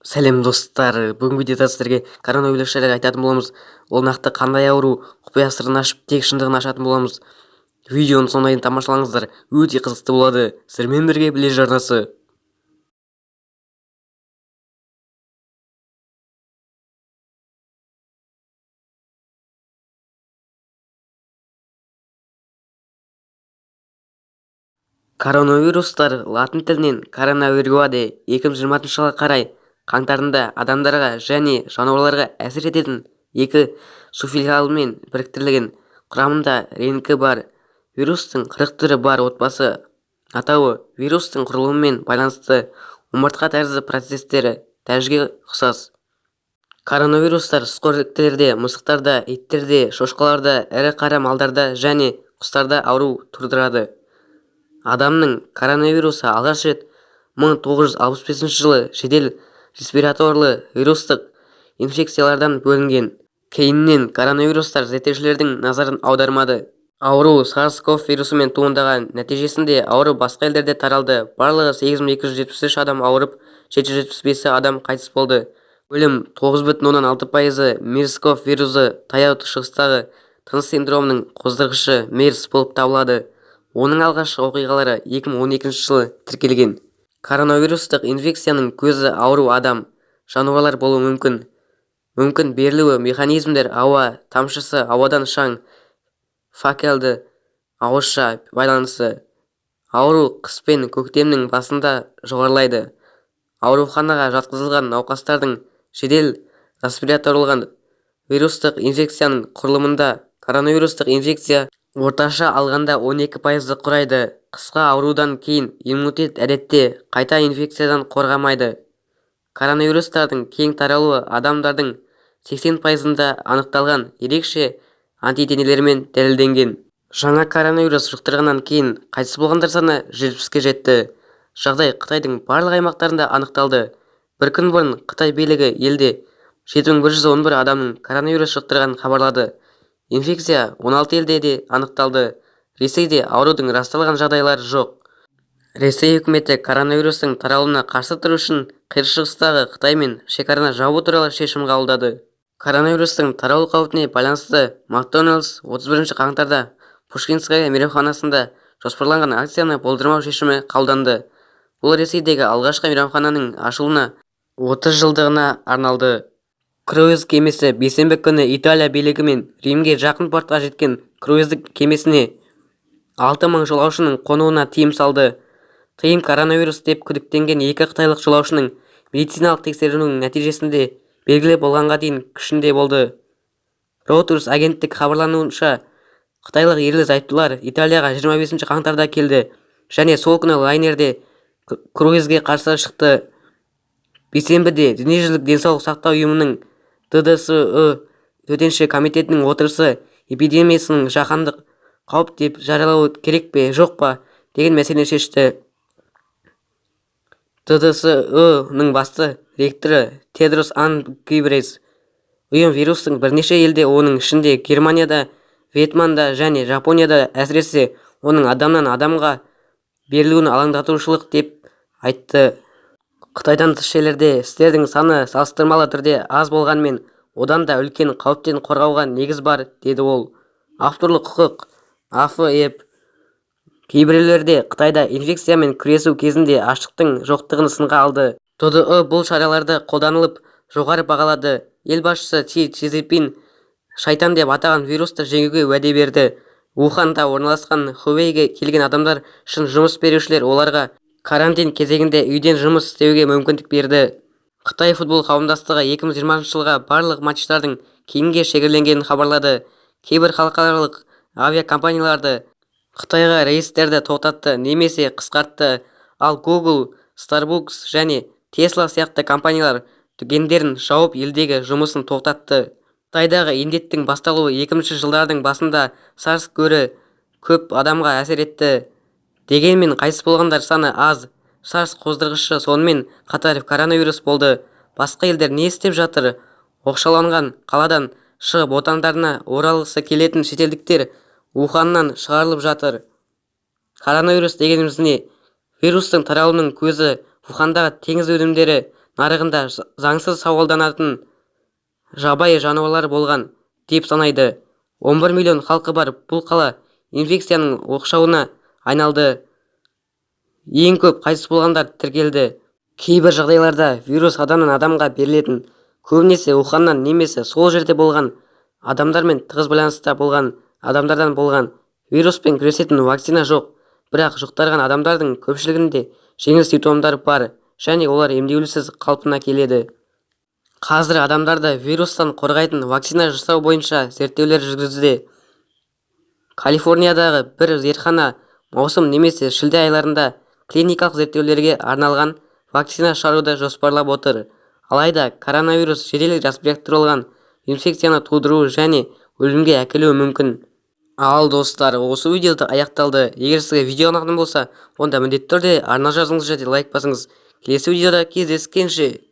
Сәлем достар, бүгінгі видеода сіздерге коронавирус жайлы айтатын боламыз. Ол нақты қандай ауру, құпия сырын ашып, тек шындығын ашатын боламыз. Видеоны соңына дейін тамашалаңыздар, өте қызықты болады. Сіздермен бірге біле жарнасы. Коронавирустар латын тілінен коронавируаде 2020 жылға қарай қаңтарында адамдарға және жануарларға әсер ететін екі суффиксалмен біріктірілген құрамында реңкі бар вирустың 40 түрі бар отбасы атауы вирустың құрылымымен байланысты омыртқа тәрізді процестері тәжіге ұқсас. Коронавирустар сүтқоректілерде, мысықтарда, иттерде, шошқаларда, ірі қара малдарда және құстарда ауру тудырады. Адамның коронавирусы алғаш рет 1965 жылы жедел респираторлы вирустық инфекциялардан бөлінген. Кейіннен коронавирустар зерттеушілердің назарын аудармады. Ауру SARS-CoV вирусымен туындаған, нәтижесінде ауру басқа елдерде таралды. Барлығы 8273 адам ауырып, 775 адам қайтыс болды. Өлім 9,6% MERS-CoV вирусы таяу шығыстағы тыныс синдромының қоздырғышы MERS болып табылады. Оның алғашқы оқиғалары 2012 жылы тіркелген. Коронавирустық инфекцияның көзі ауру адам, жануарлар болуы мүмкін. Мүмкін берілуі механизмдер ауа тамшысы, ауадан шаң, факелді, ауызша байланысы. Ауру қыс пен көктемнің басында жоғарылайды. Ауруханаға жатқызылған науқастардың жедел респираторлы вирустық инфекцияның құрылымында коронавирустық инфекция орташа алғанда 12% құрайды. Қысқа аурудан кейін иммунитет әдетте қайта инфекциядан қорғамайды. Коронавирустардың кең таралуы адамдардың 80%-ында анықталған ерекше антиденелермен дәлелденген. Жаңа коронавирус жұқтырғаннан кейін қайтыс болғандар саны 70-ке жетті. Жағдай Қытайдың барлық аймақтарында анықталды. Бір күн бұрын Қытай билігі елде 7111 адамның коронавирус жұқтырғанын хабарлады. Инфекция 16 елде де анықталды. Ресейде аурудың расталған жағдайлары жоқ. Ресей үкіметі коронавирустың таралуына қарсы тұру үшін қиыр шығыстағы Қытаймен шекараны жабу туралы шешім қабылдады. Коронавирустың таралу қаупіне байланысты Макдональдс 31 қаңтарда Пушкинская мейрамханасында жоспарланған акцияны болдырмау шешімі қабылданды. Бұл Ресейдегі алғашқы мейрамхананың ашылуына 30 жылдығына арналды. Круиз кемесі бейсенбі күні Италия билігі мен Римге жақын портқа жеткен круиздік кемесіне 6000 жолаушының қонуына тыйым салды. Тыйым коронавирус деп күдіктенген екі қытайлық жолаушының медициналық тексерілуінің нәтижесінде белгілі болғанға дейін күшінде болды. Reuters агенттік хабарлауынша, қытайлық ерлі-зайыптылар Италияға 25 қаңтарда келді және сол күні лайнерде круизге қарсы шықты. Бейсенбіде Дүниежүзілік денсаулық сақтау ұйымының ДДС төтенше комитетінің отырысы эпидемиясының жаһандық қауіп деп жариялауы керек пе, жоқ па деген мәселені шешті. ДДС-ның басты ректоры Тедрос Аданом Гебрейесус ұйым вирустың бірнеше елде, оның ішінде Германияда, Вьетнамда және Жапонияда әсіресе оның адамнан адамға берілуін алаңдатушылық деп айтты. Қытайдан тыс жерлерде істердің саны салыстырмалы түрде аз болғанмен, одан да үлкен қауіптен қорғауға негіз бар, деді ол. Авторлық құқық АФ. Кейбіреулерде Қытайда инфекциямен күресу кезінде ашықтың жоқтығын сынға алды. ТДО бұл шараларды қолданылып жоғары бағалады. Ел басшысы Си Цзиньпин шайтан деп атаған вирусты жеңуге уәде берді. Уханда орналасқан Хувейге келген адамдар үшін жұмыс берушілер оларға карантин кезегінде үйден жұмыс істеуге мүмкіндік берді. Қытай футбол қауымдастығы 2020 жылға барлық матчтардың кейінге шегерленгенін хабарлады. Кейбір халықаралық авиакомпанияларды Қытайға рейстерді тоқтатты немесе қысқартты, ал Google, Starbucks және Tesla сияқты компаниялар дүкендерін жауып елдегі жұмысын тоқтатты. Қытайдағы індеттің басталуы 2000 жылдардың басында SARS гөрі көп адамға әсер етті. Дегенмен қайтыс болғандар саны аз. SARS қоздырғышы сонымен қатар коронавирус болды. Басқа елдер не істеп жатыр? Оқшауланған қаладан шығып отандарына оралғысы келетін шетелдіктер Уханнан шығарылып жатыр. Коронавирус дегеніміз не? Вирустың таралуының көзі Ухандағы теңіз өнімдері нарығында заңсыз сауалданатын жабайы жануарлар болған деп санайды. 11 миллион халқы бар бұл қала инфекцияның оқшауына айналды. Ең көп қайтыс болғандар тіркелді. Кейбір жағдайларда вирус адамнан адамға берілетін, көбінесе Уханнан немесе сол жерде болған адамдармен тығыз байланыста болған адамдардан болған. Вируспен күресетін вакцина жоқ, бірақ жұқтырған адамдардың көпшілігінде жеңіл симптомдар бар және олар емделусіз қалпына келеді. Қазір адамдарды вирустан қорғайтын вакцина жасау бойынша зерттеулер жүргізуде. Калифорниядағы бір зертхана маусым немесе шілде айларында клиникалық зерттеулерге арналған вакцина шығаруды жоспарлап отыр. Алайда коронавирус жедел респираторлық инфекцияны тудыру және өлімге әкелуі мүмкін. Ал достар, осы видеода аяқталды. Егер сізге видео ұнаған болса, онда міндетті түрде арна жазыңыз және лайк басыңыз. Келесі видеода кездескенше.